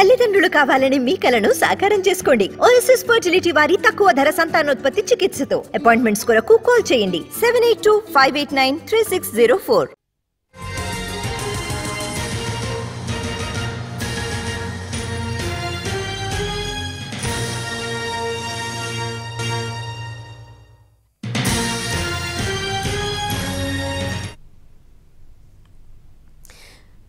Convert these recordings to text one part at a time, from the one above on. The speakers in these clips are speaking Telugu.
తల్లిదండ్రులు కావాలని మీ కలను సాకారం చేసుకోండి. ఓఎస్ఎస్ ఫర్టిలిటీ వారి తక్కువ ధర సంతానోత్పత్తి చికిత్సతో అపాయింట్మెంట్స్ కొరకు కాల్ చేయండి 7825893604.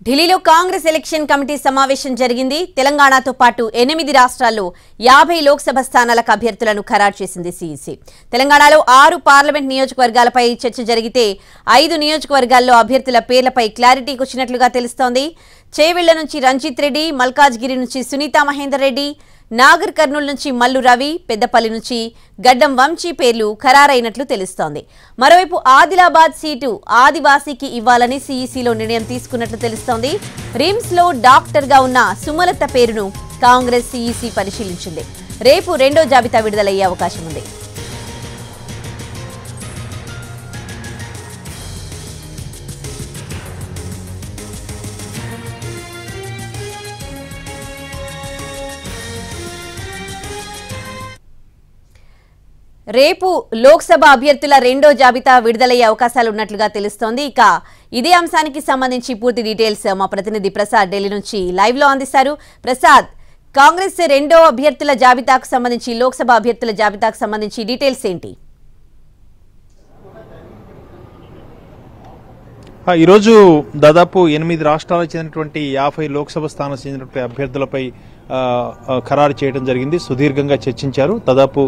ఢిల్లీలో కాంగ్రెస్ ఎలక్షన్ కమిటీ సమావేశం జరిగింది. తెలంగాణతో పాటు 8 రాష్ట్రాల్లో 50 లోక్సభ స్థానాలకు అభ్యర్థులను ఖరారు చేసింది సీఈసీ. తెలంగాణలో 6 పార్లమెంట్ నియోజకవర్గాలపై చర్చ జరిగితే 5 నియోజకవర్గాల్లో అభ్యర్థుల పేర్లపై క్లారిటీకి వచ్చినట్లుగా తెలుస్తోంది. చేవెళ్ల నుంచి రంజిత్ రెడ్డి, మల్కాజ్గిరి నుంచి సునీతా మహేందర్ రెడ్డి, నాగర్ కర్నూలు నుంచి మల్లు రవి, పెద్దపల్లి నుంచి గడ్డం వంశీ పేర్లు ఖరారైనట్లు తెలుస్తోంది. మరోవైపు ఆదిలాబాద్ సీటు ఆదివాసీకి ఇవ్వాలని సీఈసీలో నిర్ణయం తీసుకున్నట్లు తెలుస్తోంది. రిమ్స్ లో డాక్టర్ గా ఉన్న సుమలత పేరును కాంగ్రెస్ సీఈసీ పరిశీలించింది. రేపు రెండో జాబితా విడుదలయ్యే అవకాశం ఉంది. రేపు లోక్సభ అభ్యర్థుల రెండో జాబితా విడుదలయ్యే అవకాశాలు ఉన్నట్లుగా తెలుస్తోంది. ఇక ఇదే అంశానికి సంబంధించి పూర్తి డీటెయిల్స్ మా ప్రతినిధి ప్రసాద్ ఢిల్లీ నుంచి లైవ్ లో అందిస్తారు. ప్రసాద్, కాంగ్రెస్ రెండో అభ్యర్థుల జాబితాకు సంబంధించి లోక్సభ అభ్యర్థుల జాబితాకు సంబంధించి డీటెయిల్స్ ఏంటి? ఈరోజు దాదాపు 8 రాష్ట్రాలకు చెందినటువంటి 50 లోక్సభ స్థానాలకు చెందినటువంటి అభ్యర్థులపై ఖరారు చేయడం జరిగింది. సుదీర్ఘంగా చర్చించారు. దాదాపు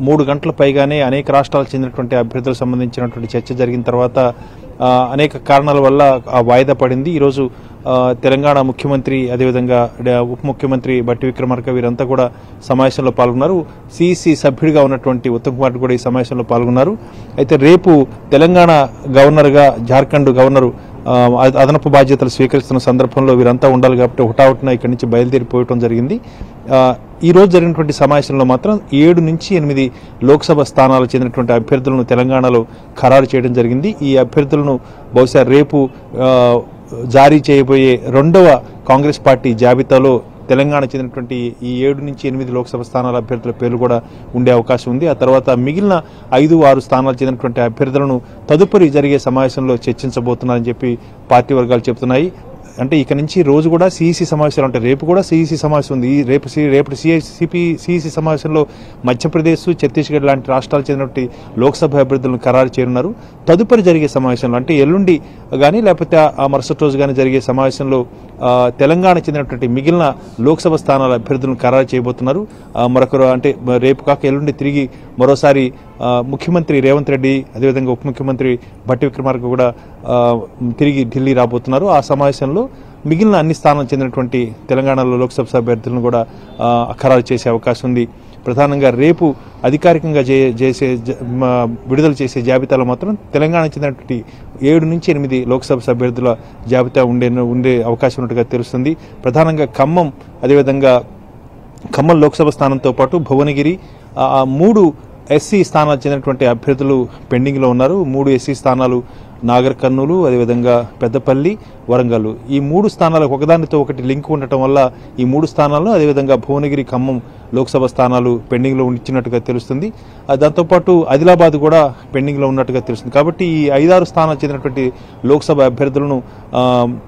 3 గంటల పైగానే అనేక రాష్ట్రాలకు చెందినటువంటి అభ్యర్థులకు సంబంధించినటువంటి చర్చ జరిగిన తర్వాత అనేక కారణాల వల్ల వాయిదా పడింది. ఈరోజు తెలంగాణ ముఖ్యమంత్రి, అదేవిధంగా ఉప ముఖ్యమంత్రి బట్టి విక్రమార్క వీరంతా కూడా సమావేశంలో పాల్గొన్నారు. సిఇసి సభ్యుడిగా ఉన్నటువంటి ఉత్తమ్ కుమార్ కూడా ఈ సమావేశంలో పాల్గొన్నారు. అయితే రేపు తెలంగాణ గవర్నర్గా జార్ఖండ్ గవర్నరు అదనపు బాధ్యతలు స్వీకరిస్తున్న సందర్భంలో వీరంతా ఉండాలి కాబట్టి హుటాహుటిన ఇక్కడి నుంచి బయలుదేరిపోవడం జరిగింది. ఈ రోజు జరిగినటువంటి సమావేశంలో మాత్రం 7 నుంచి 8 లోక్సభ స్థానాలకు చెందినటువంటి అభ్యర్థులను తెలంగాణలో ఖరారు చేయడం జరిగింది. ఈ అభ్యర్థులను బహుశా రేపు జారీ చేయబోయే రెండవ కాంగ్రెస్ పార్టీ జాబితాలో తెలంగాణ చెందినటువంటి ఈ 7 నుంచి 8 లోక్సభ స్థానాల అభ్యర్థుల పేర్లు కూడా ఉండే అవకాశం ఉంది. ఆ తర్వాత మిగిలిన 5-6 స్థానాలు చెందినటువంటి అభ్యర్థులను తదుపరి జరిగే సమావేశంలో చర్చించబోతున్నారని చెప్పి పార్టీ వర్గాలు చెబుతున్నాయి. అంటే ఇక నుంచి రోజు కూడా సిఇసి సమావేశాలు ఉంటాయి. రేపు కూడా సిఇసి సమావేశం ఉంది. రేపు సిఇసి సమావేశంలో మధ్యప్రదేశ్, ఛత్తీస్గఢ్ లాంటి రాష్ట్రాలకు చెందినటువంటి లోక్సభ అభ్యర్థులను ఖరారు చేయనున్నారు. తదుపరి జరిగే సమావేశంలో అంటే ఎల్లుండి కానీ లేకపోతే ఆ మరుసటి రోజు కానీ జరిగే సమావేశంలో తెలంగాణ చెందినటువంటి మిగిలిన లోక్సభ స్థానాల అభ్యర్థులను ఖరారు చేయబోతున్నారు. మరొకరు అంటే రేపు కాక ఎల్లుండి తిరిగి మరోసారి ముఖ్యమంత్రి రేవంత్ రెడ్డి, అదేవిధంగా ఉప ముఖ్యమంత్రి బట్టి విక్రమార్క కూడా తిరిగి ఢిల్లీ రాబోతున్నారు. ఆ సమావేశంలో మిగిలిన అన్ని స్థానాలకు చెందినటువంటి తెలంగాణలో లోక్సభ అభ్యర్థులను కూడా ఖరారు చేసే అవకాశం ఉంది. ప్రధానంగా రేపు అధికారికంగా విడుదల చేసే జాబితాలో మాత్రం తెలంగాణ చెందినటువంటి 7 నుంచి 8 లోక్సభ అభ్యర్థుల జాబితా ఉండే అవకాశం ఉన్నట్టుగా తెలుస్తుంది. ప్రధానంగా ఖమ్మం, అదేవిధంగా ఖమ్మం లోక్సభ స్థానంతో పాటు భువనగిరి 3 ఎస్సీ స్థానాలకు చెందినటువంటి అభ్యర్థులు పెండింగ్లో ఉన్నారు. 3 ఎస్సీ స్థానాలు నాగర్ కర్నూలు, అదేవిధంగా పెద్దపల్లి, వరంగల్. ఈ 3 స్థానాలకు ఒకదానితో ఒకటి లింక్ ఉండటం వల్ల ఈ 3 స్థానాలను, అదేవిధంగా భువనగిరి, ఖమ్మం లోక్సభ స్థానాలు పెండింగ్లో ఉంచినట్టుగా తెలుస్తుంది. దాంతోపాటు ఆదిలాబాద్ కూడా పెండింగ్లో ఉన్నట్టుగా తెలుస్తుంది. కాబట్టి ఈ 5-6 స్థానాలకు చెందినటువంటి లోక్సభ అభ్యర్థులను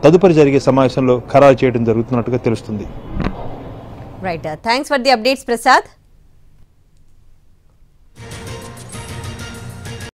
తదుపరి జరిగే సమావేశంలో ఖరారు చేయడం జరుగుతున్నట్టుగా తెలుస్తుంది. Right, thanks for the updates Prasad.